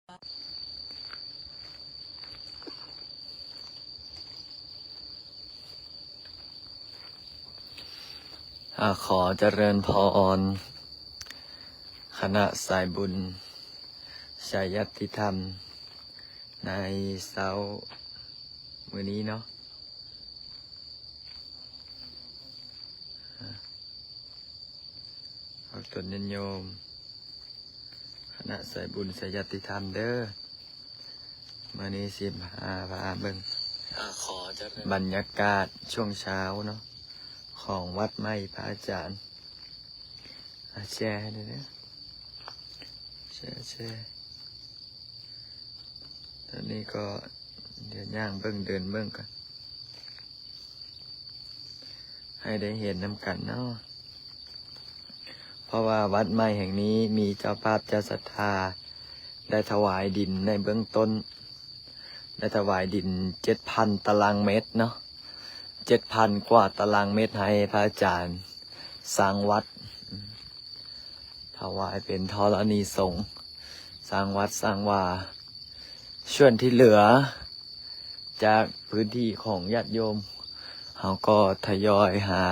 ขอเจริญพรคณะสายบุญชายัติธรรมในเสาร์มื้อนี้เนาะขอตุนโยมคณะสายบุญชายัติธรรมเด้อมื้อนี้15 พาเบิ่งบรรยากาศช่วงเช้าเนาะของวัดไม้พระอาจารย์แชร์ให้ด้วยนะแชร์ตอนนี้ก็เดี๋ยวย่างเบิ่งเดินเบิ่งกันให้ได้เห็นน้ำกันเนาะเพราะว่าวัดไม้แห่งนี้มีเจ้าภาพเจ้าศรัทธาได้ถวายดินในเบื้องต้นได้ถวายดิน 7,000 ตารางเมตรเนาะ7,000 กว่าตารางเมตรให้พระอาจารย์สร้างวัดถวายเป็นธรณีสงฆ์สร้างวัดสร้างว่าส่วนที่เหลือจากพื้นที่ของญาติโยมเขาก็ทยอยหา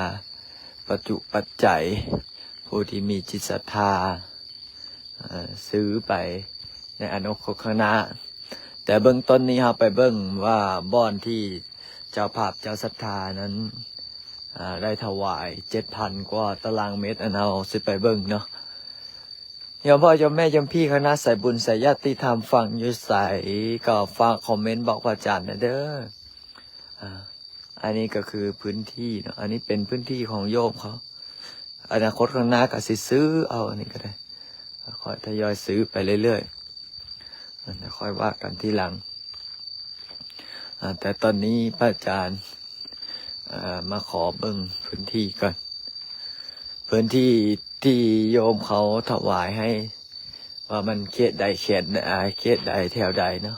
ปัจจุปัจจัยผู้ที่มีจิตศรัทธาซื้อไปในอนาคตข้างหน้าแต่เบื้องต้นนี้เราไปเบิ่งว่าบ่อนที่เจ้าภาพเจ้าศรัทธานั้นได้ถวาย 7,000 กว่าตารางเมตรเอาสิไปเบิ่งเนาะโยมพ่อโยมแม่โยมพี่คณะสายบุญสายญาติธรรมฟังอยู่ใสก็ฝากคอมเมนต์บอกพระอาจารย์นะเด้ออันนี้ก็คือพื้นที่เนาะอันนี้เป็นพื้นที่ของโยมเขาอนาคตข้างหน้าก็สิซื้อเอาอันนี้ก็ได้ค่อยทยอยซื้อไปเรื่อยๆค่อยว่ากันทีหลังแต่ตอนนี้พระอาจารย์มาขอเบิ่งพื้นที่ก่อนพื้นที่ที่โยมเขาถวายให้ว่ามันเขตใดเขตใดแถวใดเนาะ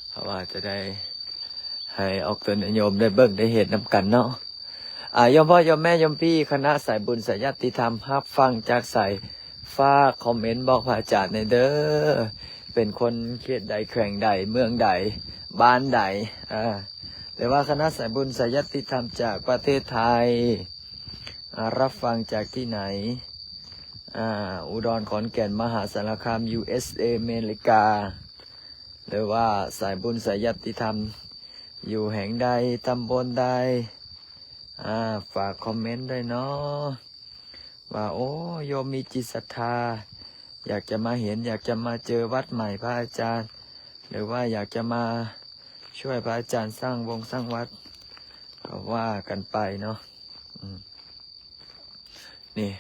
เพราะว่าจะได้ให้ออกตนโยมได้เบิ่งได้เห็นน้ำกันเนาะโยมพ่อโยมแม่โยมพี่คณะสายบุญสายญาติธรรมรับฟังจากสายฟ้าคอมเมนต์บอกพระอาจารย์ในเด้อเป็นคนเขตใดแขวงใดเมืองใดบ้านใดหรือว่าคณะสายบุญสายญาติธรรมจากประเทศไทยรับฟังจากที่ไหนอุดรขอนแก่นมหาสารคาม USA อเมริกาหรือว่าสายบุญสายญาติธรรมอยู่แห่งใดตำบลใดฝากคอมเมนต์ด้วยเนาะว่าโอ้โยมมีจิตศรัทธาอยากจะมาเห็นอยากจะมาเจอวัดใหม่พระอาจารย์หรือว่าอยากจะมาช่วยพระอาจารย์สร้างวงสร้างวัดก็ว่ากันไปเนาะนี่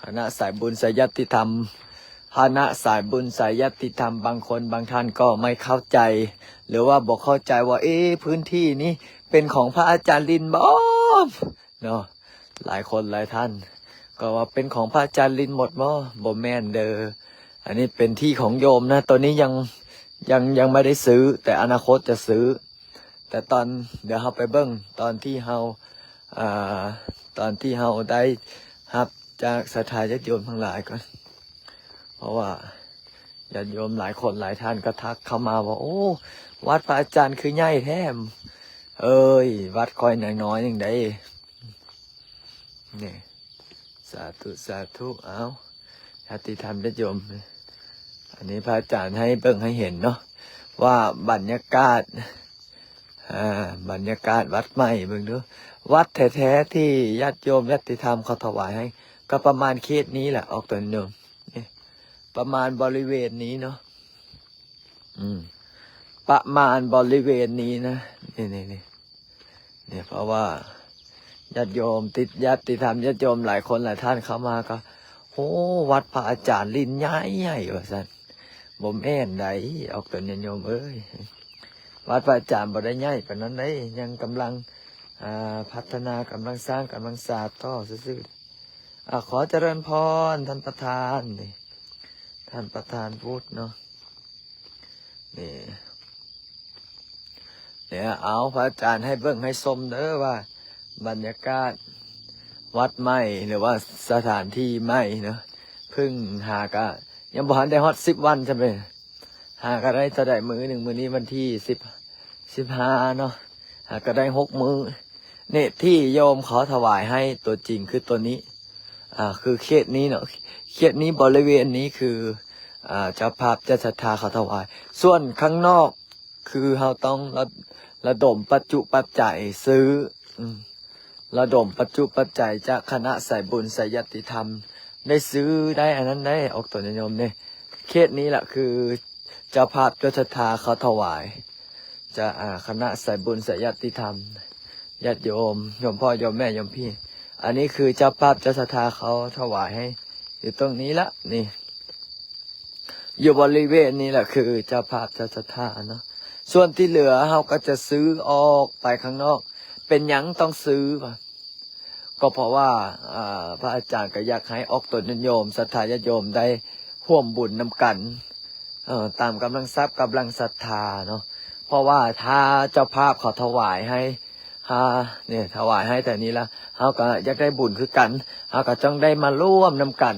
คณะสายบุญสายญาติธรรมคณะสายบุญสายญาติธรรมบางคนบางท่านก็ไม่เข้าใจหรือว่าบอกเข้าใจว่าพื้นที่นี้เป็นของพระอาจารย์ลินบ่เนาะหลายคนหลายท่านก็ว่าเป็นของพระอาจารย์ลินหมดบ่แม่นเด้ออันนี้เป็นที่ของโยมนะตัวนี้ยังไม่ได้ซื้อแต่อนาคตจะซื้อแต่เดี๋ยวเราไปเบิ่งตอนที่เราได้รับจากศรัทธาญาติโยมทั้งหลายก่อนเพราะว่าญาติโยมหลายคนหลายท่านก็ทักเข้ามาว่าโอ้วัดพระอาจารย์คือใหญ่แท้วัดคอยน้อยๆอย่างใดนี่สาธุเอาญาติธรรมญาติโยมอันนี้พระอาจารย์ให้เบิ่งให้เห็นเนาะว่าบรรยากาศวัดใหม่เบิ่งดูวัดแท้ๆที่ญาติโยมญาติธรรมเขาถวายให้ก็ประมาณเขตนี้แหละออกตัวโยมนี่ประมาณบริเวณนี้เนาะประมาณบริเวณนี้นะนี่เพราะว่าญาติโยมญาติธรรมญาติโยมหลายคนหลายท่านเข้ามาก็โอ้วัดพระอาจารย์ลินใหญ่ว่าซั่นบ่แม่นใดออกตัวโยมวัดพระอาจารย์บ่ได้ใหญ่ปานนั้นได้ยังกำลังพัฒนากำลังสร้างกำลังสร้างต่อซื่อขอเจริญพรท่านประธานนี่ท่านประธานพูดเนาะนี่เนี่ยเอาพระอาจารย์ให้เบิ่งให้ชมเด้อว่าบรรยากาศวัดใหม่หรือว่าสถานที่ใหม่เนาะพึ่งหาก ยังบ่ทันได้ฮอด10 วันใช่ไหมหาก็ได้จะได้มื้อหนึ่งมื้อนี้วันที่15เนาะหาก็ได้6 มื้อเนี่ยที่โยมขอถวายให้ตัวจริงคือตัวนี้คือเขตนี้เนาะเขตนี้บริเวณนี้คือเจ้าภาพเจ้าศรัทธาเขาถวาย ส่วนข้างนอกคือเราต้องระดมปัจจุปัจจัยซื้อระดมปัจจุปัจจัยจากคณะสายบุญสายญาติธรรมได้ซื้อได้อันนั้นได้ออกตัวนิยมเนี่ยเขตนี้แหละคือเจ้าภาพเจ้าศรัทธาเขาถวายจะคณะสายบุญสายญาติธรรมญาติโยมพ่อโยมแม่โยมพี่อันนี้คือเจ้าภาพเจ้าศรัทธาเขาถวายให้อยู่ตรงนี้ละนี่อยู่บริเวณนี้แหละคือเจ้าภาพเจ้าศรัทธาเนาะส่วนที่เหลือเราก็จะซื้อออกไปข้างนอกเป็นหยังต้องซื้อป่ะก็เพราะว่าพระอาจารย์ก็อยากให้ออกตนโยมศรัทธาญาติโยมได้ร่วมบุญนำกันตามกำลังทรัพย์กำลังศรัทธาเนาะเพราะว่าถ้าเจ้าภาพเขาถวายให้เนี่ยถวายให้แต่นี้ละเขาก็อยากได้บุญคือกันเขาก็จ้องได้มาร่วมนำกัน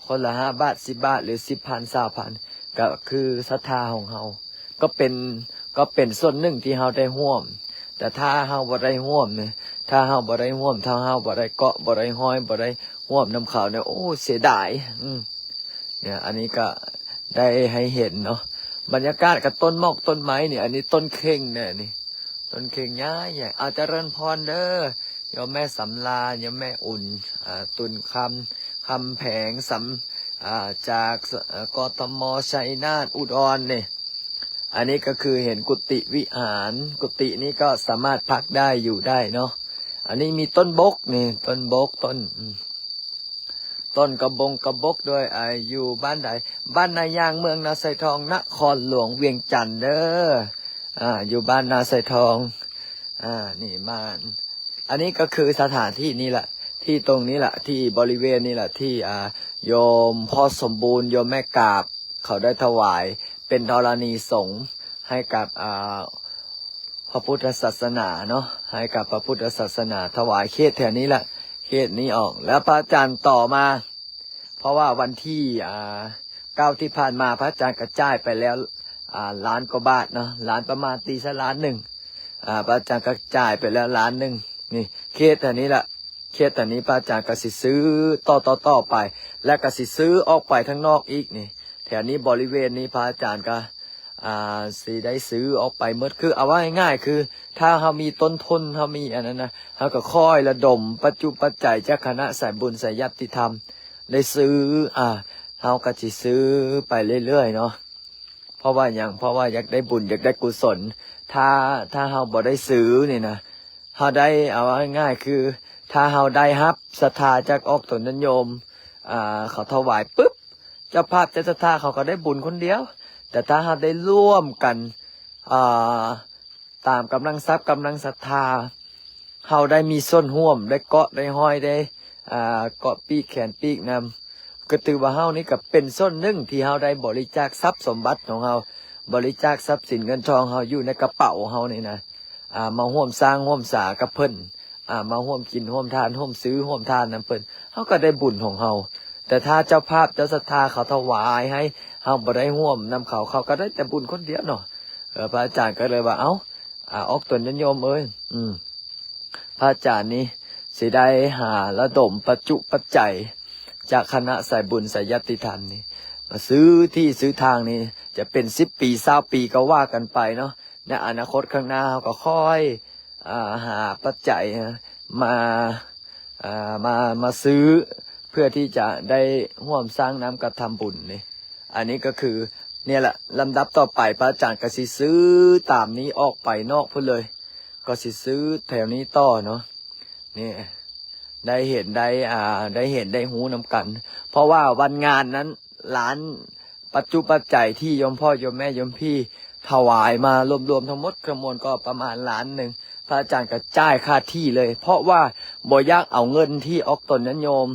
คนละ5 บาท10 บาทหรือ10,000 20,000ก็คือศรัทธาของเขาก็เป็นส่วนหนึ่งที่เขาได้ร่วมแต่ถ้าเขาบ่ได้ร่วมเนี่ยถ้าเขาบ่ได้ร่วมถ้าเขาบ่ได้เกาะบ่ได้ห้อยบ่ได้ร่วมนำเขาเนี่ยโอ้เสียดายเนี่ยอันนี้ก็ได้ให้เห็นเนาะบรรยากาศกับต้นมอกต้นไม้เนี่ยอันนี้ต้นเข่งเนี่ยนี่ต้นเข่งย้ายใหญ่อาจจะเริญพรเด้อยมแม่สำลาโยมแม่อุ่นตุนคำแผงจากกทมชัยนาทอุดรเนี่ยอันนี้ก็คือเห็นกุฏิวิหารกุฏินี้ก็สามารถพักได้อยู่ได้เนาะอันนี้มีต้นบกนี่ต้นบกต้นกระบกด้วยอยู่บ้านใดบ้านนายางเมืองนาไซทองนครหลวงเวียงจันทร์เด้ออยู่บ้านนาไซทองนี่บ้านอันนี้ก็คือสถานที่นี่แหละที่ตรงนี้แหละที่บริเวณนี้แหละที่โยมพ่อสมบูรณ์โยมแม่กาบเขาได้ถวายเป็นธรณีสงฆ์ให้กับพระพุทธศาสนาเนาะให้กับพระพุทธศาสนาถวายเขตแถวนี้แหละเขตนี้ออกแล้วพระอาจารย์ต่อมาเพราะว่าวันที่9ที่ผ่านมาพระอาจารย์กระจายไปแล้วล้านกว่าบาทเนาะล้านประมาณตีซะ1 ล้านพระอาจารย์กระจายไปแล้ว1 ล้านนี่เขตแถวนี้แหละเขตแถวนี้พระอาจารย์ก็สิซื้อต่อไปและก็สิซื้อออกไปทั้งนอกอีกนี่แถวนี้บริเวณนี้พระอาจารย์ก็สิได้ซื้อออกไปเมื่อคือเอาว่าง่ายๆคือถ้าเขามีต้นทุนเขามีอันนั้นนะเขาก็ค่อยระดมปัจจุปัจจัยจากคณะสายบุญสายญาติธรรมได้ซื้อเขาก็จะซื้อไปเรื่อยๆเนาะเพราะว่าอยากได้บุญอยากได้กุศลถ้าเขาบ่ได้ซื้อนี่นะเขาได้เอาว่าง่ายๆคือถ้าเขาได้รับศรัทธาจากออกตนโยมเขาถวายปุ๊บเจ้าภาพเจ้าศรัทธาเขาก็ได้บุญคนเดียวแต่ถ้าเราได้ร่วมกันตามกำลังทรัพย์กำลังศรัทธาเราได้มีส่วนร่วมได้เกาะได้ห้อยได้เกาะปีกแขนปีกนำก็ถือว่าเรานี่ก็เป็นส่วนหนึ่งที่เราได้บริจาคทรัพย์สมบัติของเราบริจาคทรัพย์สินเงินทองเราอยู่ในกระเป๋าเรานี่นะมาร่วมสร้างร่วมสากับเพิ่นมาร่วมกินร่วมทานร่วมซื้อร่วมทานนำเพิ่นเราก็ได้บุญของเราแต่ถ้าเจ้าภาพเจ้าศรัทธาเขาถวายให้เขาบ่ได้ร่วมนำเขาก็ได้แต่บุญคนเดียวเนาะพระอาจารย์ก็เลยว่าออกตนโยมพระอาจารย์นี่สิได้หาระดมปัจจุปัจจัยจากคณะสายบุญสายญาติธรรมนี่มาซื้อที่ซื้อทางนี่จะเป็น10 ปี20 ปีก็ว่ากันไปเนาะในอนาคตข้างหน้าเขาก็ค่อยหาปัจจัยมาซื้อเพื่อที่จะได้ร่วมสร้างน้ำกระทำบุญนี่อันนี้ก็คือเนี่ยแหละลำดับต่อไปพระอาจารย์ก็สิซื้อตามนี้ออกไปนอกพุ่นเลยก็สิซื้อแถวนี้ต่อเนาะนี่ได้เห็นได้หูนำกัน เพราะว่าวันงานนั้นล้านปัจจุปัจจัยที่โยมพ่อโยมแม่โยมพี่ถวายมารวมทั้งหมดกระมวลก็ประมาณ1 ล้านพระอาจารย์ก็จ่ายค่าที่เลยเพราะว่าบ่อยากเอาเงินที่ออกตนนั้นโยม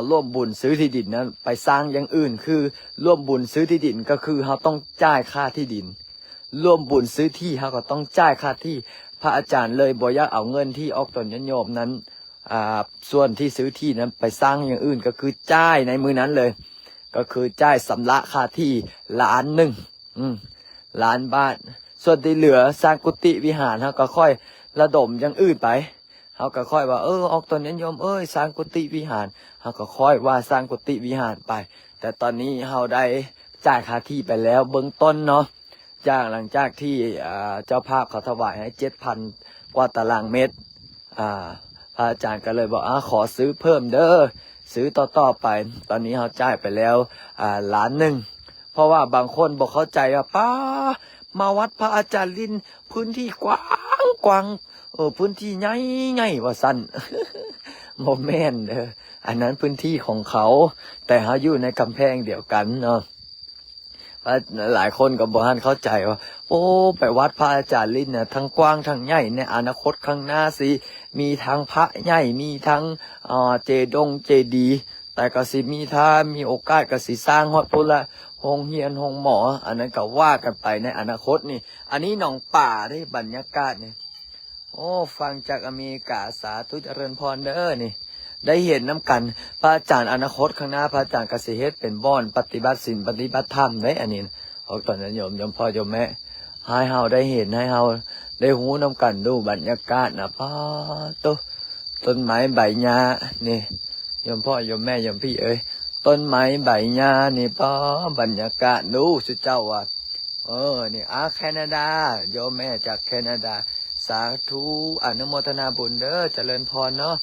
ร่วมบุญซื้อที่ดินนั้นไปสร้างอย่างอื่นคือร่วมบุญซื้อที่ดินก็คือเขาต้องจ่ายค่าที่ดินร่วมบุญซื้อที่เขาก็ต้องจ่ายค่าที่พระอาจารย์เลยบ่อยากเอาเงินที่ออกตนโยมนั้นส่วนที่ซื้อที่นั้นไปสร้างอย่างอื่นก็คือจ่ายในมือนั้นเลย ก็คือจ่ายสำระค่าที่1 ล้านล้านบาทส่วนที่เหลือสร้างกุฏิวิหารเขาก็ค่อยระดมอย่างอื่นไปเขาก็ค่อยว่าออกตอนนี้โยมสร้างกุฏิวิหารเขาก็ค่อยว่าสร้างกุฏิวิหารไปแต่ตอนนี้เขาได้จ่ายค่าที่ไปแล้วเบื้องต้นเนาะหลังจากที่เจ้าภาพเขาถวายให้7,000 กว่าตารางเมตรพระอาจารย์ก็เลยบอกขอซื้อเพิ่มเด้อซื้อต่อไปตอนนี้เขาจ่ายไปแล้ว1 ล้านเพราะว่าบางคนบอกเข้าใจว่าป้ามาวัดพระอาจารย์ลินพื้นที่กว้างพื้นที่ใหญ่ว่าสั้น โมเมนต์อันนั้นพื้นที่ของเขาแต่เขาอยู่ในกำแพงเดียวกันเนาะหลายคนก็บอกท่านเข้าใจว่าไปวัดพระอาจารย์ลินเนี่ยทั้งกว้างทั้งใหญ่ในอนาคตข้างหน้าสิมีทั้งพระใหญ่มีทั้งเจดีย์แต่ก็สิมีถ้ามีโอกาสก็สิสร้างฮอดพุ่นละโรงเรียนโรงหมออันนั้นก็ว่ากันไปในอนาคตนี่อันนี้หนองป่าที่บรรยากาศเนี่ยฟังจากอเมริกาสาธุเจริญพรเด้อนี่ได้เห็นน้ำกันพระอาจารย์อนาคตข้างหน้าพระอาจารย์เกษตรเป็นบ่อนปฏิบัติศีลปฏิบัติธรรมได้อันนี้ตอนนั้นโยมพ่อโยมแม่ให้เฮาได้เห็นให้เฮาได้หูน้ำกันดูบรรยากาศนะป้าต้นไม้ใบหญ้านี่โยมพ่อโยมแม่โยมพี่ต้นไม้ใบหญ้านี่ป้าบรรยากาศดูสุดเจ้าว่านี่แคนาดาโยมแม่จากแคนาดาสาธุอนุโมทนาบุญเด้อเจริญพรเนาะ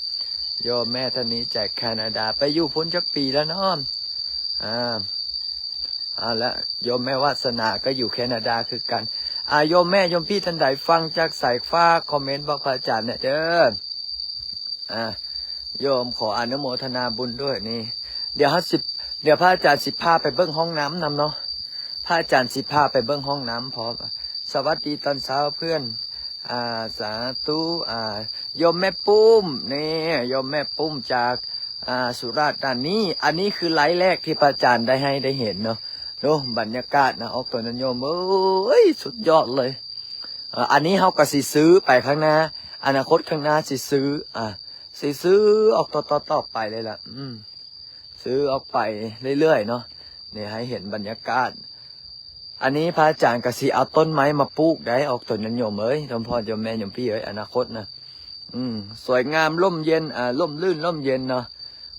โยมแม่ท่านนี้จากแคนาดาไปอยู่พ้นจักปีแล้วเนาะแล้วโยมแม่วาสนาก็อยู่แคนาดาคือกันโยมแม่โยมพี่ท่านใดฟังจากสายฟ้าคอมเมนต์บอกพระอาจารย์เนี่ยเด้อโยมขออนุโมทนาบุญด้วยนี่เดี๋ยวพระอาจารย์10 พาไปเบิ้งห้องน้ำนำเนาะพระอาจารย์10 พาไปเบิ้งห้องน้ำพร้อมสวัสดีตอนเช้าเพื่อนสาธุโยมแม่ปุ้มนี่โยมแม่ปุ้มจากสุราษฎร์ธานีอันนี้คือไลฟ์แรกที่พระอาจารย์ได้เห็นเนาะดูบรรยากาศนะออกตัวนั้นโยมสุดยอดเลยอันนี้เขาก็สิซื้อไปข้างหน้าอนาคตข้างหน้าสิซื้อออกต่อไปเลยล่ะซื้อออกไปเรื่อยๆเนาะนี่ให้เห็นบรรยากาศอันนี้พระอาจารย์ก็สิเอาต้นไม้มาปลูกได้ออกต้นนั้นโยมโยมพ่อโยมแม่โยมพี่อนาคตนะสวยงามร่มเย็นร่มลื่นร่มเย็นเนาะ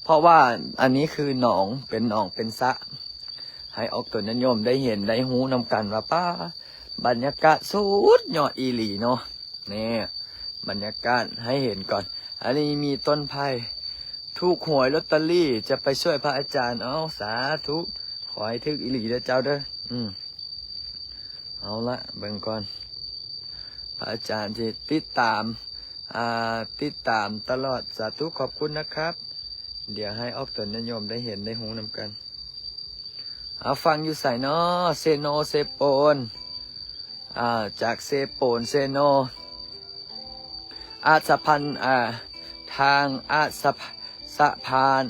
เพราะว่าอันนี้คือหนองเป็นสระให้ออกต้นนั้นโยมได้เห็นได้หูนำกันว่าป้าบรรยากาศสุดยอดอีหลีเนาะนี่บรรยากาศให้เห็นก่อนอันนี้มีต้นไผ่ถูกหวยลอตเตอรี่จะไปช่วยพระอาจารย์สาธุขอให้ถึกอีหลีเด้อเจ้าเด้อเอาละเบิ่งก่อนพระอาจารย์ที่ติดตามตลอดสาธุขอบคุณนะครับเดี๋ยวให้ออกตนนิยมได้เห็นได้หูนำกันฟังอยู่ใส่เนาะเซโนเซโปนจากเซโปนเซโนอาสะพันทางสะพาน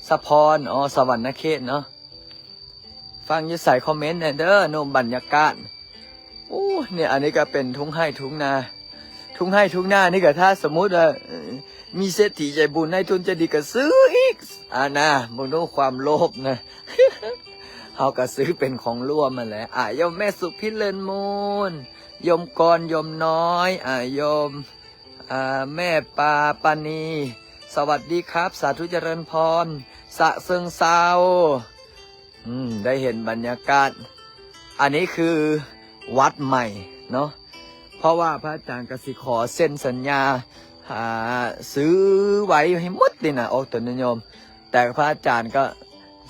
สะพรสวรรณเขตเนาะฟังอยู่ใส่คอมเมนต์เด้อโนมบรรยากาศเนี่ยอันนี้ก็เป็นทุ่งไร่ทุ่งนานี่ก็ถ้าสมมุติว่ามีเศรษฐีใจบุญให้ทุนจะดีก็ซื้ออีกนะมึงดูความโลภนะ เขาก็ซื้อเป็นของร่วมมาแหละโยมแม่สุพิเรนมูลโยมกรโยมน้อยโยมแม่ปานีสวัสดีครับสาธุเจริญพรสะเซิงเซาได้เห็นบรรยากาศอันนี้คือวัดใหม่เนาะเพราะว่าพระอาจารย์กสิขอเซ็นสัญญาซื้อไว้ให้หมดเลยนะตนนิยมแต่พระอาจารย์ก็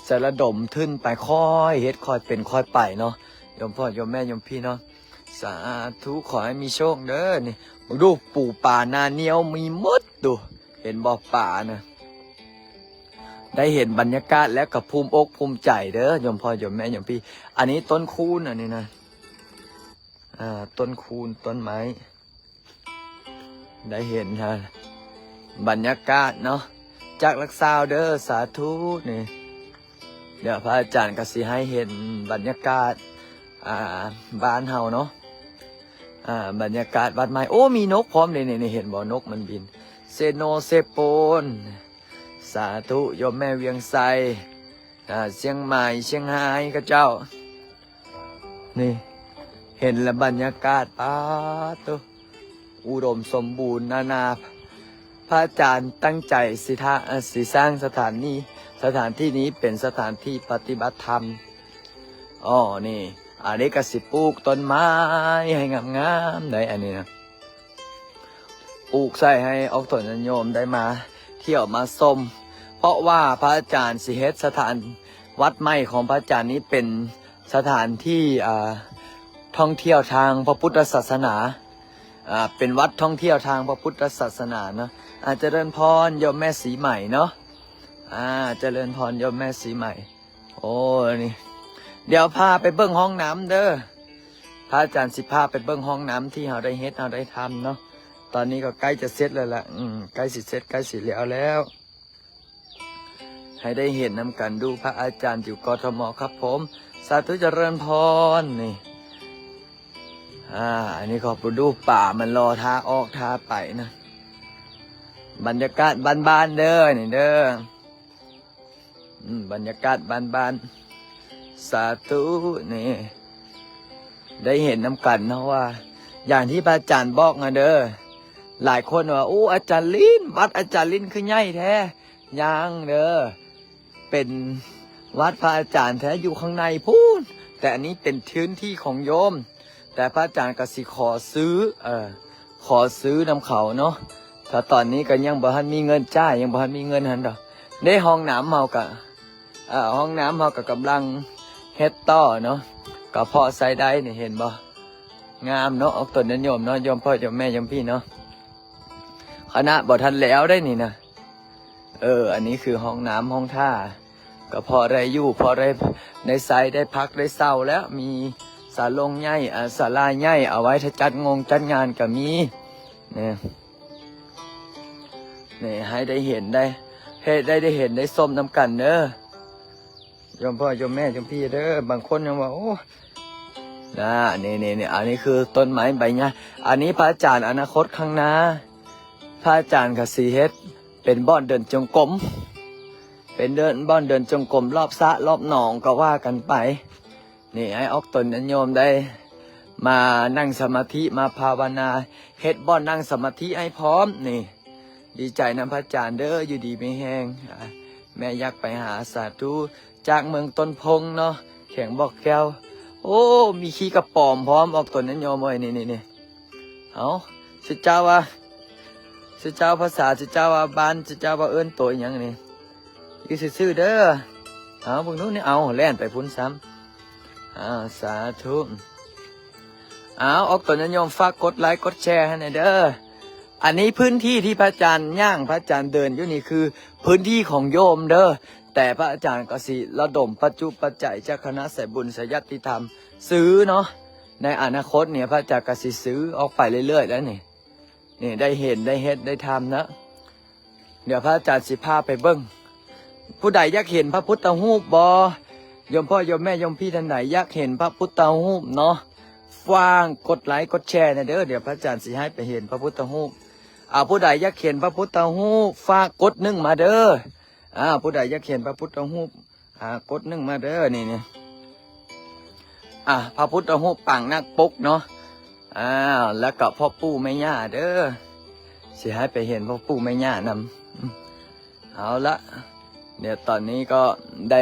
จะระดมทุนไปค่อยเฮ็ดค่อยเป็นค่อยไปเนาะโยมพ่อโยมแม่โยมพี่เนาะสาธุขอให้มีโชคเด้อนี่ดูปู่ป่านาเนียวมีหมดดูเห็นบ่อป่านะได้เห็นบรรยากาศแล้วกับภูมิอกภูมิใจเด้อโยมพ่อโยมแม่โยมพี่อันนี้ต้นคูนอันนี้นะต้นคูนต้นไม้ได้เห็นค่ะบรรยากาศเนาะจากลักษาวเด้อสาธุนี่เดี๋ยวพระอาจารย์ก็สิให้เห็นบรรยากาศบ้านเฮาเนาะบรรยากาศวัดไม้มีนกพร้อมเลยนี่เห็นบ่นกมันบินเซโนเซโปนสาธุโยมแม่เวียงไซ เชียงใหม่เชียงรายก็เจ้านี่เห็นแล้วบรรยากาศป้าตัวอุดมสมบูรณ์นาพระอาจารย์ตั้งใจสิสร้างสถานที่นี้เป็นสถานที่ปฏิบัติธรรมนี่อันนี้ก็สิปลูกต้นไม้ให้งามๆได้อันนี้นะปลูกใส่ให้ออกต้นโยมได้มาเที่ยวมาชมเพราะว่าพระอาจารย์สิเฮ็ดสถานวัดใหม่ของพระอาจารย์นี้เป็นสถานที่ท่องเที่ยวทางพระพุทธศาสนาเป็นวัดท่องเที่ยวทางพระพุทธศาสนาเนาะเจริญพรโยมแม่สีใหม่เนาะเจริญพรโยมแม่สีใหม่โอ้นี่เดี๋ยวพาไปเบิ้งห้องน้ำเด้อพระอาจารย์สิพาไปเบิ้งห้องน้ำที่เราได้เฮ็ดเราได้ทำเนาะตอนนี้ก็ใกล้จะเสร็จแล้วล่ะใกล้สิเสร็จใกล้สิแล้วให้ได้เห็นนำกันดูพระอาจารย์อยู่กทมครับผมสาธุเจริญพรนี่อันนี้ขอบดูป่ามันรอท่าออกท่าไปนะบรรยากาศบ้านๆเด้อนี่เด้อบรรยากาศบ้านๆสาธุนี่ได้เห็นน้ำกันนะว่าอย่างที่พระอาจารย์บอกนะเด้อหลายคนว่าโอ้อาจารย์ลิ้นวัดอาจารย์ลิ้นคือใหญ่แท้ยังเด้อเป็นวัดพระอาจารย์แท้อยู่ข้างในพูนแต่อันนี้เป็นพื้นที่ของโยมแต่พระอาจารย์ก็สิขอซื้อนำเขาเนาะถ้าตอนนี้ก็ยังบ่ทันมีเงินจ่ายยังบ่ทันมีเงินหันดอกในห้องน้ำเฮาก็ห้องน้ำเฮาก็กำลังเฮ็ดต่อเนาะก็พอใส่ได้นี่เห็นบ่งามเนาะออกต้นนิยมเนาะโยมพ่อโยมแม่โยมพี่เนาะคณะบ่ทันแล้วได้นี่นะอันนี้คือห้องน้ำห้องท่าก็พอได้อยู่พอได้ใส่ได้พักได้เศร้าแล้วมีศาลงใหญ่ศาลาใหญ่เอาไว้ถ้าจัดงานก็มีนี่ให้ได้เห็นได้เห็นได้ส้มน้ำกันเด้อโยมพ่อโยมแม่โยมพี่เด้อบางคนยังว่าโอ้นี่อันนี้คือต้นไม้ใบหญ้าอันนี้พระอาจารย์อนาคตข้างหน้าพระอาจารย์กับสีเฮ็ดเป็นบ่อนเดินจงกรมเป็นบ่อนเดินจงกรมรอบสระรอบหนองก็ว่ากันไปนี่ให้ออกตนโยมได้มานั่งสมาธิมาภาวนาเฮ็ดบ่อนนั่งสมาธิให้พร้อมนี่ดีใจนะพระอาจารย์เด้ออยู่ดีไม่แห้งแม่อยากไปหาสาธุจากเมืองต้นพงเนาะแข็งบอกแก้วโอ้มีขี้กระป๋อมพร้อมออกตนโยมไว้นี่เอาสิเจ้าว่าสิเจ้าภาษาสิเจ้าว่าบ้านสิเจ้าว่าตัวอย่างนี้อยู่ซื่อเด้อเอาพวกนู้นนี่เอาแล่นไปพุ่นซ้ำสาธุเอาออกตนโยมฝากกดไลค์กดแชร์ให้หน่อยเด้ออันนี้พื้นที่ที่พระอาจารย์ย่างพระอาจารย์เดินอยู่นี่คือพื้นที่ของโยมเด้อแต่พระอาจารย์ก็สิระดมปัจจุปัจจัยจากคณะสายบุญสายญาติธรรมซื้อเนาะในอนาคตเนี่ยพระอาจารย์ก็สิซื้อออกไปเรื่อยๆแล้วนี่ได้เห็นได้เฮ็ดได้ทำนะเดี๋ยวพระอาจารย์สิพาไปเบิ้งผู้ใดอยากเห็นพระพุทธรูปบ่โยมพ่อโยมแม่โยมพี่ท่านไหนอยากเห็นพระพุทธรูปเนาะฟังกดไลค์กดแชร์นะเด้อเดี๋ยวพระอาจารย์สิให้ไปเห็นพระพุทธรูปผู้ใดอยากเห็นพระพุทธรูปฝากกด1มาเด้อผู้ใดอยากเห็นพระพุทธรูปกด1มาเด้อนี่พระพุทธรูปปางนักปกเนาะแล้วก็พ่อปู่แม่ย่าเด้อสิให้ไปเห็นพ่อปู่แม่ย่านำเอาละเดี๋ยวตอนนี้ก็ได้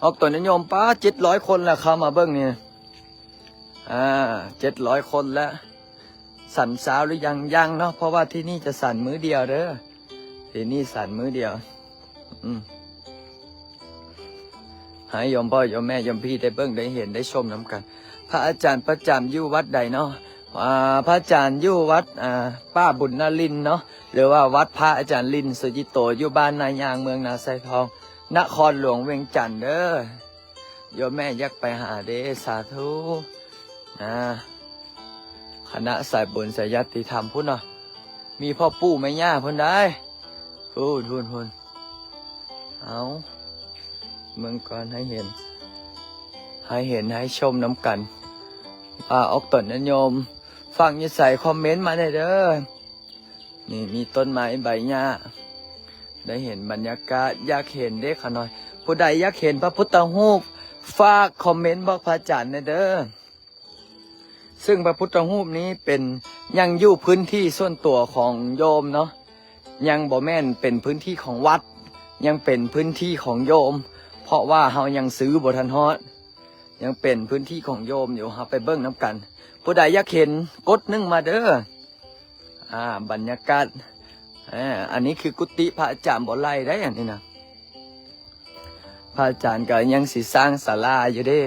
ออกตัวนิยมป้า700 คนแล้วเข้ามาเบิ้งเนี่ย700 คนแล้วสั่นสาวหรือยังเนาะเพราะว่าที่นี่จะสั่นมื้อเดียวเด้อที่นี่สั่นมื้อเดียวให้โยมพ่อโยมแม่โยมพี่ได้เบิ้งได้เห็นได้ชมน้ำกันพระอาจารย์ประจำอยู่วัดใดเนาะพระอาจารย์อยู่วัดป้าบุญนลินเนาะหรือว่าวัดพระอาจารย์ลินสุจิโตอยู่บ้านนายางเมืองนาไซทองนครหลวงเวียงจันทร์เด้อโยมแม่อยากไปหาเด้สาธุคณะสายบุญสายญาติธรรมพุ่นเนาะมีพ่อปู่แม่ย่าพุ่นได้พุ่นเอาเมืองก่อนให้เห็นให้ชมน้ำกันออกต้นโยมฟังยิ่ใส่คอมเมนต์มาได้เด้อนี่มีต้นไม้ใบหญ้าได้เห็นบรรยากาศอยากเห็นเด็กขน่อยผู้ ผู้ใดอยากเห็นพระพุทธรูปฝากคอมเมนต์บอกพระอาจารย์นะเด้อซึ่งพระพุทธรูปนี้เป็นยังอยู่พื้นที่ส่วนตัวของโยมเนาะยังบ่แม่นเป็นพื้นที่ของวัดยังเป็นพื้นที่ของโยมเพราะว่าเฮายังซื้อบ่ทันฮอดยังเป็นพื้นที่ของโยมอยู่เฮาไปเบิ่งน้ำกันผู้ใดอยากเห็นกด1มาเด้อบรรยากาศอันนี้คือกุฏิพระอาจารย์บ่ไล่ได้อันนี้นะพระอาจารย์ก็ยังสิสร้างศาลาอยู่เด้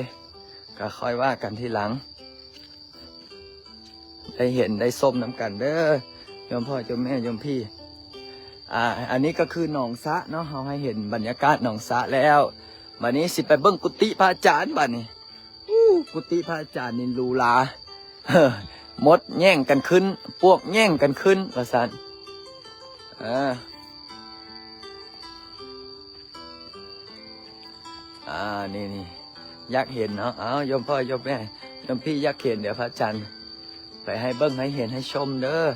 ก็ค่อยว่ากันทีหลังได้เห็นได้ส้มน้ำกันเด้อโยมพ่อโยมแม่โยมพี่อันนี้ก็คือหนองสะเนาะเราให้เห็นบรรยากาศหนองสะแล้วบัดนี้สิไปเบิ่งกุฏิพระอาจารย์บัดนี้กุฏิพระอาจารย์นี่ลูลามดแย่งกันขึ้นพวกแย่งกันขึ้นว่าซั่นนี่อยากเห็นเนาะโยมพ่อโยมแม่โยมพี่อยากเห็นเดี๋ยวพระอาจารย์ไปให้เบิ้งให้เห็นให้ชมเด้อ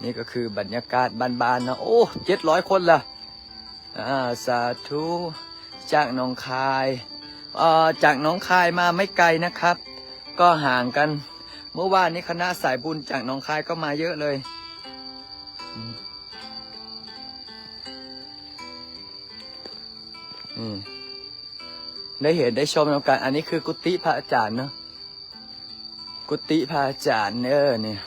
นี่ก็คือบรรยากาศบานๆนะโอ้700 คนละสาธุจากหนองคายจากหนองคายมาไม่ไกลนะครับ ก็ห่างกันเมื่อวานนี้คณะสายบุญจากหนองคายก็มาเยอะเลยได้เห็นได้ชมแล้วกันอันนี้คือกุฏิพระอาจารย์เนาะกุฏิพระอาจารย์เนี่ย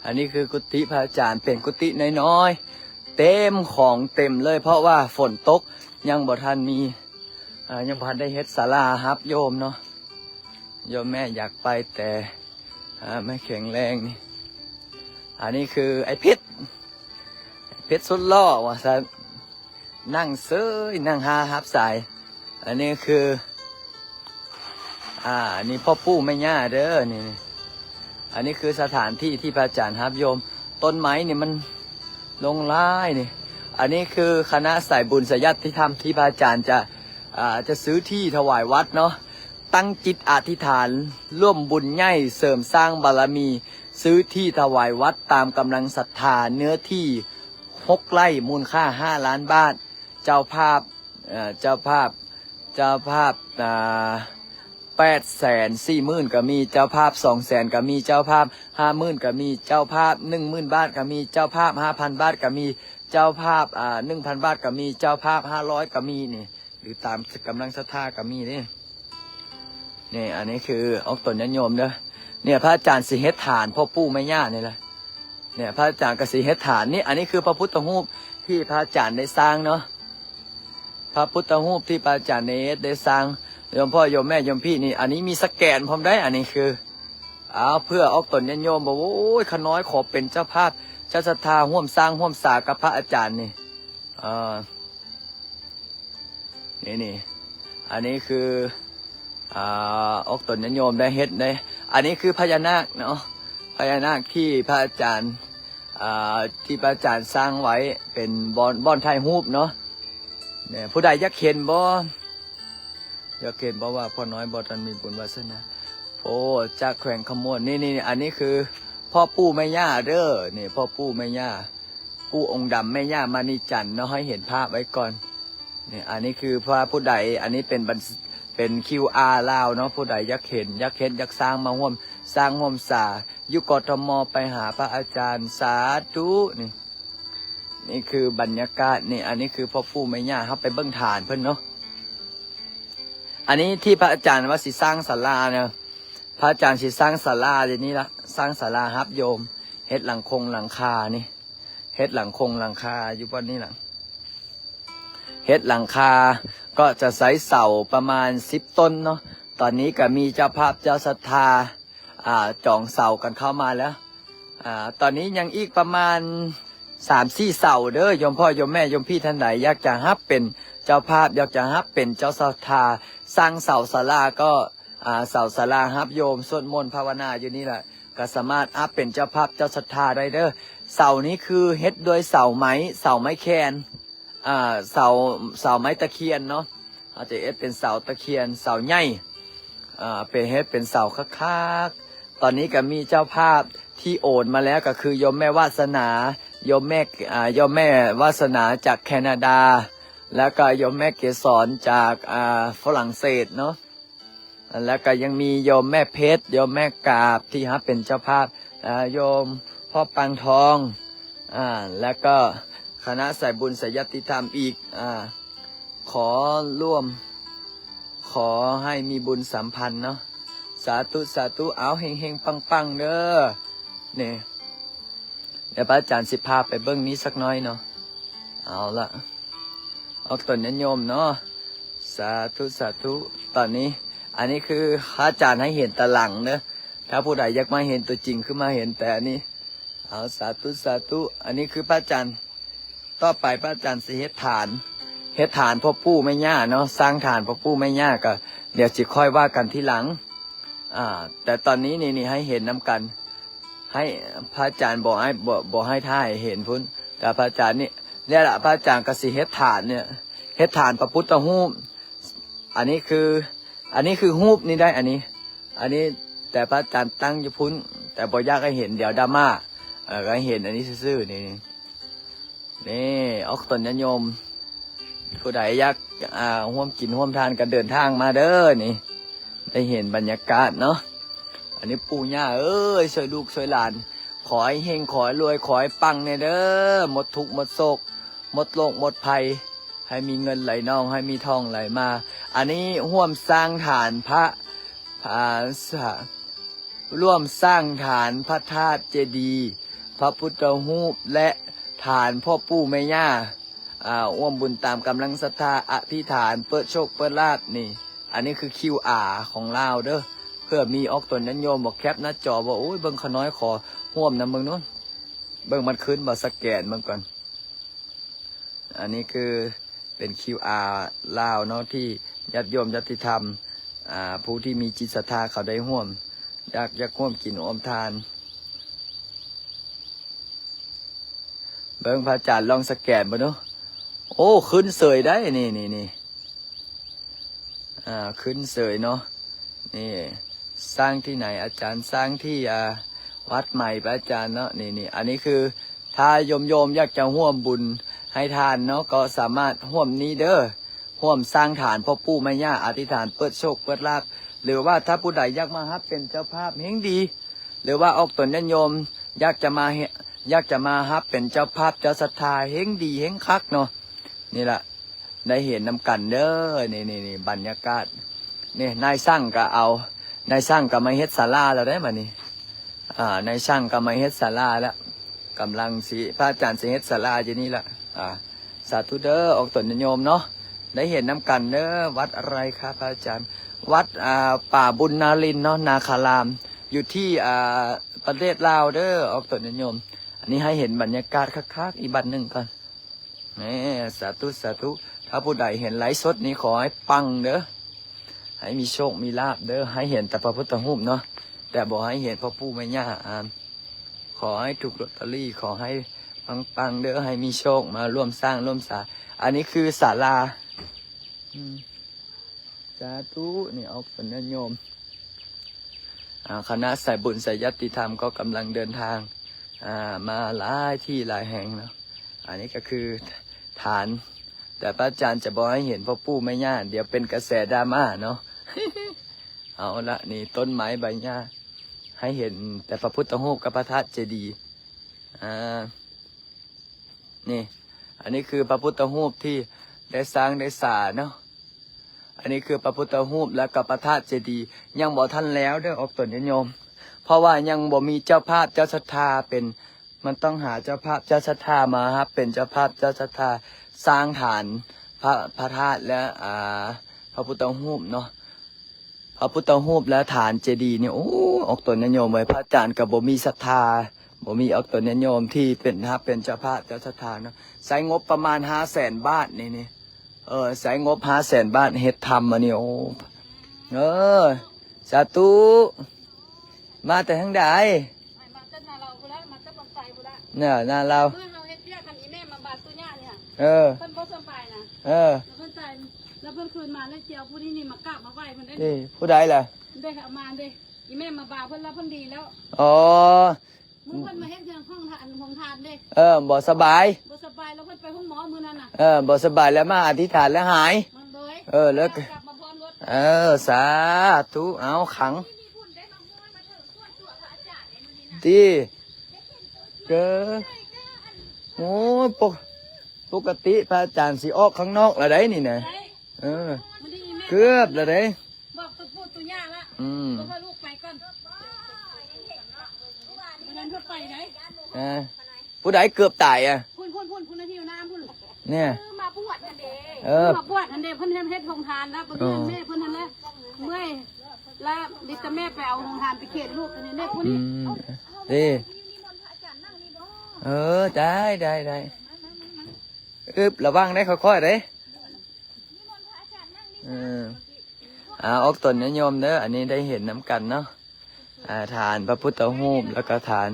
อันนี้คือกุฏิพระอาจารย์เป็นกุฏิน้อยๆเต็มของเต็มเลยเพราะว่าฝนตกยังบ่ทันมียังบ่ทันได้เฮ็ดศาลาครับโยมเนาะโยมแม่อยากไปแต่ไม่แข็งแรงนี่อันนี้คือไอ้เพชรสุดล่อว่ะซะนั่งเซยนั่งฮับสายอันนี้คืออันนี้พ่อปู่แม่ย่าเด้อนี่อันนี้คือสถานที่ที่พระอาจารย์ครับโยมต้นไม้นี่มันลงร้ายนี่อันนี้คือคณะสายบุญสายญาติธรรมที่พระอาจารย์จะซื้อที่ถวายวัดเนาะตั้งจิตอธิษฐานร่วมบุญใหญ่เสริมสร้างบารมีซื้อที่ถวายวัดตามกำลังศรัทธาเนื้อที่6 ไร่มูลค่า5 ล้านบาทเจ้าภาพ840,000ก็มีเจ้าภาพ200,000ก็มีเจ้าภาพ50,000ก็มีเจ้าภาพ10,000 บาทก็มีเจ้าภาพ5,000 บาทก็มีเจ้าภาพ1,000 บาทก็มีเจ้าภาพ500ก็มีนี่หรือตามกำลังศรัทธาก็มีนี่อันนี้คือออกตนญาติโยมเด้อเนี่ยพระอาจารย์สิเฮ็ดฐานพ่อปู่แม่ย่านี่แหละเนี่ยพระอาจารย์กสิเฮ็ดฐานนี่อันนี้คือพระพุทธรูปที่พระอาจารย์ได้สร้างเนาะพระพุทธรูปที่พระอาจารย์ได้สร้างโยมพ่อโยมแม่โยมพี่นี่อันนี้มีสแกนพร้อมได้อันนี้คือเพื่อออกตนญาติโยมบอกว่าโอ้ยขน้อยขอเป็นเจ้าภาพเจ้าศรัทธาร่วมสร้างร่วมสร้างกับพระอาจารย์นี่นี่อันนี้คือออกตนญาติโยมได้เฮ็ดได้อันนี้คือพญานาคเนาะพญานาคที่พระอาจารย์ที่พระอาจารย์สร้างไว้เป็นบอนไทยฮูบเนาะเนี่ยผู้ใดอยากเห็นบ่อยากเห็นบ่ว่าพ่อน้อยบ่ทันมีบุญวาสนาโอ้จากแขวงขมวนนี่อันนี้คือพ่อปู่แม่ย่าเด้อนี่พ่อปู่แม่ย่าปู่องค์ดำแม่ย่ามานิจันทร์เนาะให้เห็นภาพไว้ก่อนนี่อันนี้คือพระผู้ใดอันนี้เป็น QR ลาวเนาะผู้ใดอยากเห็นอยากสร้างมาร่วมสร้างร่วมสาอยู่กทมไปหาพระอาจารย์สาธุนี่คือบรรยากาศนี่อันนี้คือพ่อปู่แม่ย่าครับไปเบิ่งฐานเพิ่นเนาะอันนี้ที่พระอาจารย์ว่าสิสร้างศาลาเนี่ยพระอาจารย์สิสร้างศาลาเดี๋ยวนี้ละสร้างศาลาฮับโยมเฮ็ดหลังคานี่เฮ็ดหลังคาอยู่บนนี้หลังเฮ็ดหลังคาก็จะใส่เสาประมาณ10 ต้นเนาะตอนนี้ก็มีเจ้าภาพเจ้าศรัทธาจองเสากันเข้ามาแล้วตอนนี้ยังอีกประมาณ3-4 เสาเด้อโยมพ่อโยมแม่โยมพี่ท่านไหนอยากจะฮับเป็นเจ้าภาพอยากจะฮับเป็นเจ้าศรัทธาสร้างเสาศาลาก็เสาศาลาฮับโยมสวดมนต์ภาวนาอยู่นี่แหละก็สามารถฮับเป็นเจ้าภาพเจ้าศรัทธาได้เด้อเสานี้คือเฮ็ดโดยเสาไม้แคนเสาไม้ตะเคียนเนาะอาจจะเฮ็ดเป็นเสาตะเคียนเสาใหญ่เป็นเฮ็ดเป็นเสาคักๆตอนนี้ก็มีเจ้าภาพ ที่โอนมาแล้วก็คือโยมแม่วาสนาโยมแม่โยมแม่วาสนาจากแคนาดา แล้วก็โยมแม่เกสรจากฝรั่งเศสเนาะแล้วก็ยังมีโยมแม่เพชรโยมแม่กาบที่เป็นเจ้าภาพโยมพ่อปังทองแล้วก็คณะสายบุญสายยติธรรมอีกขอร่วมขอให้มีบุญสัมพันธ์เนาะสาธุสาธุเอาเฮงเฮงปังปังเด้อเนี่ยเดี๋ยวพระอาจารย์สิพาไปเบิ้งนี้สักน้อยเนาะเอาละเอาตนโยมเนาะสาธุสาธุตอนนี้อันนี้คือพระอาจารย์ให้เห็นตะหลังเนอะถ้าผู้ใดอยากมาเห็นตัวจริงคือมาเห็นแต่อันนี้เอาสาธุสาธุอันนี้คือพระอาจารย์ต่อไปพระอาจารย์สิเฮ็ดฐานพ่อปู่แม่ย่าเนาะสร้างฐานพ่อปู่แม่ย่าก็เดี๋ยวจะค่อยว่ากันทีหลังแต่ตอนนี้นี่ให้เห็นน้ำกันให้พระอาจารย์บอกให้ท่ายเห็นพุ่นแต่พระอาจารย์เนี่ยแหละพระอาจารย์กสิเฮ็ดฐานเนี่ยเฮ็ดฐานพระพุทธรูปอันนี้คือรูปนี่ได้อันนี้แต่พระอาจารย์ตั้งอยู่พุ่นแต่บอกยากให้เห็นเดี๋ยวดราม่าก็ให้เห็นอันนี้ซื่อๆนี่ออกตนโยมผู้ใดอยากร่วมกินร่วมทานกันเดินทางมาเด้อนี่ได้เห็นบรรยากาศเนาะอันนี้ปู่ย่าช่วยลูกช่วยหลานขอให้เฮงขอให้รวยขอให้ปังเนี่ยเด้อหมดทุกข์หมดโศกหมดโรคหมดภัยให้มีเงินไหลน่องให้มีทองไหลมาอันนี้ร่วมสร้างฐานพระร่วมสร้างฐานพระธาตุเจดีย์พระพุทธรูปและฐานพ่อปู่แม่ย่าร่วมบุญตามกำลังศรัทธาอธิษฐานเปิดโชคเปิดลาภนี่อันนี้คือ QR ของเราเด้อเพื่อมีออกตนโยมบอกแคปหน้าจอบอกโอ้ยเบิ่งขน้อยขอร่วมนะเบิ่งนู้นเบิ่งมันขึ้นมาสแกนมันก่อนอันนี้คือเป็น QR ลาวเนาะที่ญาติโยมญาติธรรมผู้ที่มีจิตศรัทธาเขาได้ร่วมอยากร่วมกินร่วมทานเบิ่งพระอาจารย์ลองสแกนบ่เนาะโอ้ขึ้นเสยได้นี่ขึ้นเสยเนาะนี่สร้างที่ไหนอาจารย์สร้างที่วัดใหม่พระอาจารย์เนาะนี่อันนี้คือถ้าโยมอยากจะร่วมบุญให้ทานเนาะก็สามารถร่วมนี้เด้อร่วมสร้างฐานพ่อปู่แม่ย่าอธิษฐานเปิดโชคเปิดลาภหรือว่าถ้าผู้ใดอยากมาฮับเป็นเจ้าภาพเฮงดีหรือว่าออกตนโยมอยากจะมาฮับเป็นเจ้าภาพเจ้าศรัทธาเฮงดีเฮงคักเนาะนี่แหละได้เห็นน้ำกันเด้อนี่บรรยากาศนี่นายช่างก็เอานายช่างก็มาเฮ็ดศาลาแล้วได้มานี่นายช่างก็มาเฮ็ดศาลาแล้วกำลังสิพระอาจารย์สิเฮ็ดศาลาอยู่นี่ละสาธุเด้อออกตนโยมเนาะได้เห็นน้ำกันเด้อวัดอะไรครับพระอาจารย์วัดป่าบุญนารินเนาะนาคารามอยู่ที่ประเทศลาวเด้อออกตนโยมอันนี้ให้เห็นบรรยากาศคักๆอีกบันหนึ่งก่อนนี่สาธุสาธุถ้าผู้ใดเห็นไลฟ์สดนี้ขอให้ปังเด้อให้มีโชคมีลาภเด้อให้เห็นแต่พระพุทธรูปเนาะแต่บอกให้เห็นพระปู่แม่ย่าขอให้ถูกลอตเตอรี่ขอให้ปังเด้อให้มีโชคมาร่วมสร้างร่วมสร้างอันนี้คือศาลาสาธุนี่เอาผลโยมคณะสายบุญสายยติธรรมก็กำลังเดินทางมาหลายที่หลายแห่งเนาะอันนี้ก็คือฐานแต่พระอาจารย์จะบอกให้เห็นพ่อปู่แม่ย่าเดี๋ยวเป็นกระแสดราม่าเนาะ เอาละนี่ต้นไม้ใบหญ้าให้เห็นแต่พระพุทธรูปกับพระธาตุเจดีย์นี่อันนี้คือพระพุทธรูปที่ได้สร้างได้สร้างเนาะอันนี้คือพระพุทธรูปและกับพระธาตุเจดีย์ยังบ่ทันแล้วเด้อออกตนโยมเพราะว่ายังบ่มีเจ้าภาพเจ้าศรัทธาเป็นมันต้องหาเจ้าภาพเจ้าศรัทธามาครับเป็นเจ้าภาพเจ้าศรัทธาสร้างฐานพระธาตุและพระพุทธรูปเนาะพระพุทธรูปและฐานเจดีย์เนี่ยโอ้ออกตนโยมไว้พระอาจารย์กับบ่มีศรัทธาบ่มีออกตนโยมที่เป็นเป็นเจ้าภาพเจ้าศรัทธาเนาะใช้งบประมาณ500,000 บาทนี่ใช้งบ500,000 บาทเฮ็ดทำมาเนี่ยโอ้สาธุมาแต่ทั้งใดมาแต่นาเราพุ่นละมาแต่บนไฟพุ่นละเนี่ยนาเราเมื่อเราเฮ็ดเบี้ยคันอีแม่มาบาดตัวย่าเนี่ยเพิ่นบ่สบายนะแล้วเพิ่นตายแล้วเพิ่นคืนมาแล้วเจียวผู้นี้นี่มากราบมาไหว้เพิ่นได้นี่ผู้ใดล่ะได้เอามาเด้อีแม่มาบาดเพิ่นแล้วเพิ่นดีแล้วอ๋อ มึงเพิ่นมาเฮ็ดเรื่องห้องทานเด้ บ่สบาย บ่สบายแล้วเพิ่นไปห้องหมอมื้อนั้นน่ะ บ่สบายแล้วมาอธิษฐานแล้วหาย มันเลย แล้ว กลับมาพร้อมรถ สาธุเอาขังที่เกิดโอ้ปกติพระอาจารย์สิออกข้างนอกละได้นี่นะมันได้อีแม่ เกือบละได้ บอกตัวพูดตัวย่าละตัวพาลูกไปก่อนวันนั้นเพิ่นไปไหน ผู้ใดเกือบตายอ่ะ พุ่นนาทีน้ำพุ่น เนี่ย มาบวชนั่นเด้มาบวชนั่นเด้เพิ่นเฮ็ดโรงทานแล้วเพิ่นแม่เพิ่นนั่นแหละเมื่อยแล้วดิตแม่ไปเอาโรงทานไปเขตลูกกันนี่ผู้นี้ ดีได้ระวังได้ค่อยๆเด้ออกตนนิยมเด้ออันนี้ได้เห็นน้ำกันเนาะฐานพระพุทธรูปแล้วก็ฐาน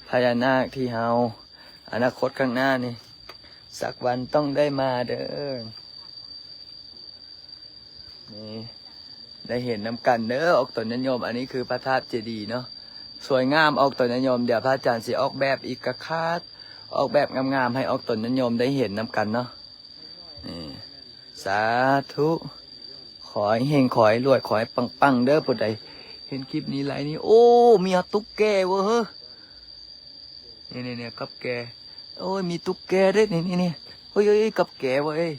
พญานาคที่เฮาอนาคตข้างหน้านี่สักวันต้องได้มาเด้อนี่ได้เห็นน้ำกันเด้อออกตนนิยมอันนี้คือพระธาตุเจดีย์เนาะสวยงามออกตนนิยมเดี๋ยวพระอาจารย์สิออกแบบอีกกระคาดออกแบบงามๆให้ออกตนนิยมได้เห็นน้ำกันเนาะนี่สาธุขอให้เฮงขอให้รวยขอให้ปังๆเด้อผู้ใดเห็นคลิปนี้ไรนี่โอ้มีตุ๊กแกเว้ยเนี่ยกับแกโอ้ยมีตุ๊กแกด้วยนี่เฮ้ยกับแกเว้ย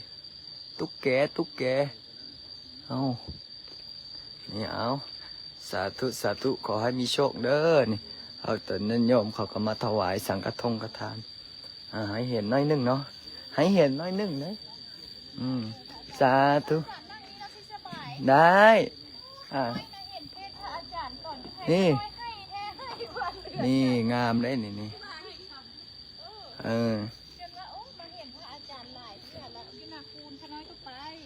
ตุ๊กแกเอานี่เอาสาธุขอให้มีโชคเด้อนี่เอาแต่นิยมเขาก็มาถวายสังฆทานให้เห็นน้อยนึงเนาะให้เห็นน้อยนึงนะสาธุได้นี่งามได้นี่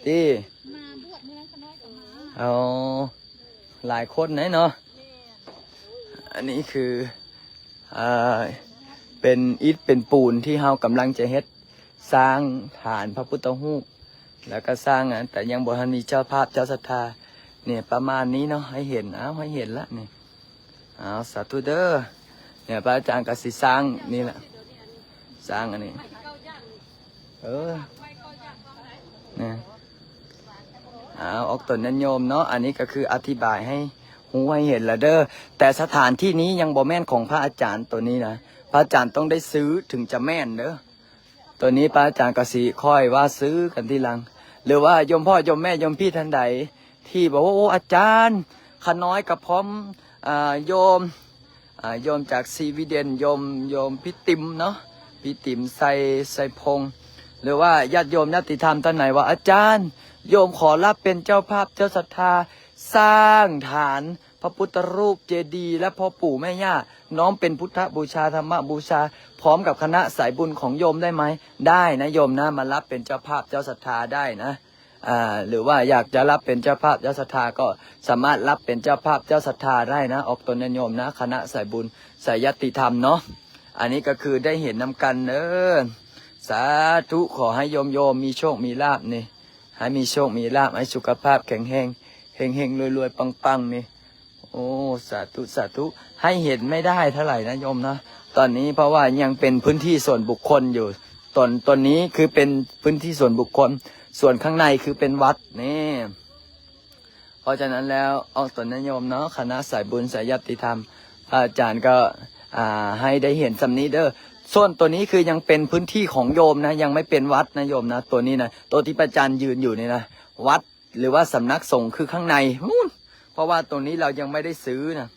ที่มาบวชมื้อนั้นขน้อยก็มา เอาหลายคนไหนเนาะอันนี้คือเป็นอิฐเป็นปูนที่เฮากำลังจะเฮ็ดสร้างฐานพระพุทธรูปแล้วก็สร้างแต่ยังบ่ทันมีเจ้าภาพเจ้าศรัทธาเนี่ยประมาณนี้เนาะให้เห็นให้เห็นละนี่สาธุเด้อเนี่ยพระอาจารย์ก็สิสร้างนี่แหละสร้างอันนี้เนี่ยออกตนนิยมเนาะอันนี้ก็คืออธิบายให้หูให้เห็นละเด้อแต่สถานที่นี้ยังบ่แม่นของพระอาจารย์ตัวนี้นะพระอาจารย์ต้องได้ซื้อถึงจะแม่นเด้อตัวนี้พระอาจารย์ก็สิค่อยว่าซื้อกันทีหลังหรือว่าโยมพ่อโยมแม่โยมพี่ท่านใดที่บอกว่าโอ้อาจารย์ขน้อยกับพร้อมโยมจากซีวิเดนโยมพี่ติ๋มเนาะพี่ติ๋มใส่พงหรือว่าญาติโยมญาติธรรมท่านไหนว่าอาจารย์โยมขอรับเป็นเจ้าภาพเจ้าศรัทธาสร้างฐานพระพุทธรูปเจดีย์และพ่อปู่แม่ย่าน้อมเป็นพุทธบูชาธรรมบูชาพร้อมกับคณะสายบุญของโยมได้ไหมได้นะโยมนะมารับเป็นเจ้าภาพเจ้าศรัทธาได้นะหรือว่าอยากจะรับเป็นเจ้าภาพเจ้าศรัทธาก็สามารถรับเป็นเจ้าภาพเจ้าศรัทธาได้นะออกตนโยมนะคณะสายบุญสายยติธรรมเนาะอันนี้ก็คือได้เห็นนำกันสาธุขอให้โยมมีโชคมีลาภนี่ให้มีโชคมีลาภให้สุขภาพแข็งแรงเฮงรวยปังนี่โอ้สาธุให้เห็นไม่ได้เท่าไหร่นะโยมนะตอนนี้เพราะว่ายังเป็นพื้นที่ส่วนบุคคลอยู่ตนนี้คือเป็นพื้นที่ส่วนบุคคลส่วนข้างในคือเป็นวัดนี่เพราะฉะนั้นแล้วออกตนโยมเนาะคณะสายบุญสายยติธรรมอาจารย์ก็ให้ได้เห็นสำนี้เด้อส่วนตัวนี้คือยังเป็นพื้นที่ของโยมนะยังไม่เป็นวัดนะโยมนะตัวนี้นะตัวที่อาจารย์ยืนอยู่นี่นะวัดหรือว่าสำนักสงฆ์คือข้างในเพราะว่าตรงนี้เรายังไม่ได้ซื้อนะ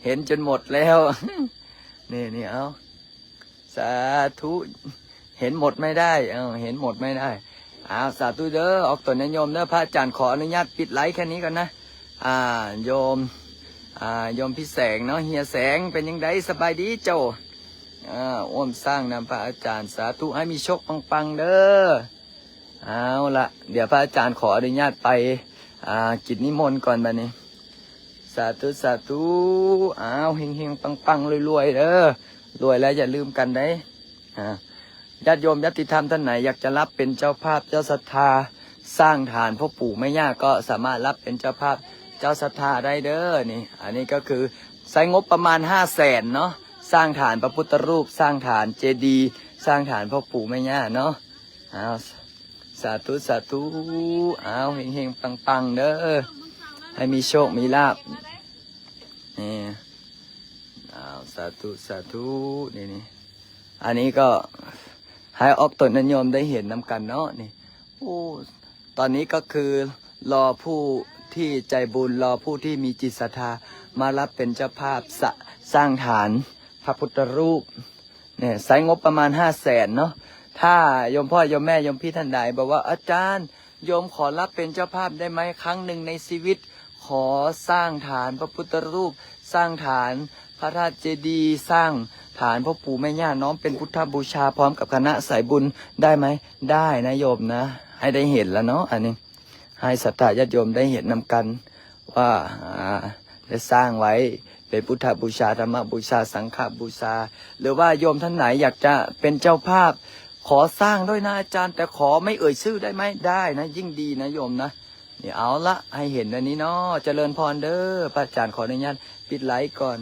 เห็นจนหมดแล้วนี่เอาสาธุเห็นหมดไม่ได้เห็นหมดไม่ได้สาธุเด้อออกตนโยมเด้อพระอาจารย์ขออนุญาตปิดไลฟ์แค่นี้ก่อนนะโยมพี่แสงเนาะเฮียแสงเป็นยังไงสบายดีเจ้าอ้อมสร้างนำพระอาจารย์สาธุให้มีโชคปังเด้อเอาละเดี๋ยวพระอาจารย์ขออนุญาตไปกิจนิมนต์ก่อนบัดนี้สาธุเฮงปังรวยเด้อรวยแล้วอย่าลืมกันได้ญาติโยมญาติธรรมท่านไหนอยากจะรับเป็นเจ้าภาพเจ้าศรัทธาสร้างฐานพ่อปู่แม่ย่าก็สามารถรับเป็นเจ้าภาพเจ้าศรัทธาได้เด้อนี่อันนี้ก็คือใช้งบประมาณ500,000เนาะ สร้างฐานพระพุทธรูป สร้างฐานเจดีย์สร้างฐานพ่อปู่แม่ย่าเนาะเอาสาธุสาธุเอาเฮงๆปังๆเด้อให้มีโชคมีลาภนี่เอาสาธุสาธุนี่อันนี้ก็ให้ออกตนนิยมได้เห็นน้ำกันเนาะนี่โอ้ตอนนี้ก็คือรอผู้ที่ใจบุญรอผู้ที่มีจิตศรัทธามารับเป็นเจ้าภาพสร้างฐานพระพุทธรูปเนี่ยใช้งบประมาณ500,000เนาะถ้าโยมพ่อโยมแม่โยมพี่ท่านใดบอกว่าอาจารย์โยมขอรับเป็นเจ้าภาพได้ไหมครั้งหนึ่งในชีวิตขอสร้างฐานพระพุทธรูปสร้างฐานพระธาตุเจดีย์สร้างฐานพ่อปู่แม่ย่าน้อมเป็นพุทธบูชาพร้อมกับคณะสายบุญได้ไหมได้นะโยมนะให้ได้เห็นแล้วเนาะอันนี้ให้ศรัทธาญาติโยมได้เห็นนำกันว่าได้สร้างไว้เป็นพุทธบูชาธรรมบูชาสังฆบูชาหรือว่าโยมท่านไหนอยากจะเป็นเจ้าภาพขอสร้างด้วยนะอาจารย์แต่ขอไม่เอ่ยชื่อได้ไหมได้นะยิ่งดีนะโยมนะนี่เอาละให้เห็นอันนี้เนาะเจริญพรเด้อพระอาจารย์ขออนุญาตปิดไลฟ์ก่อน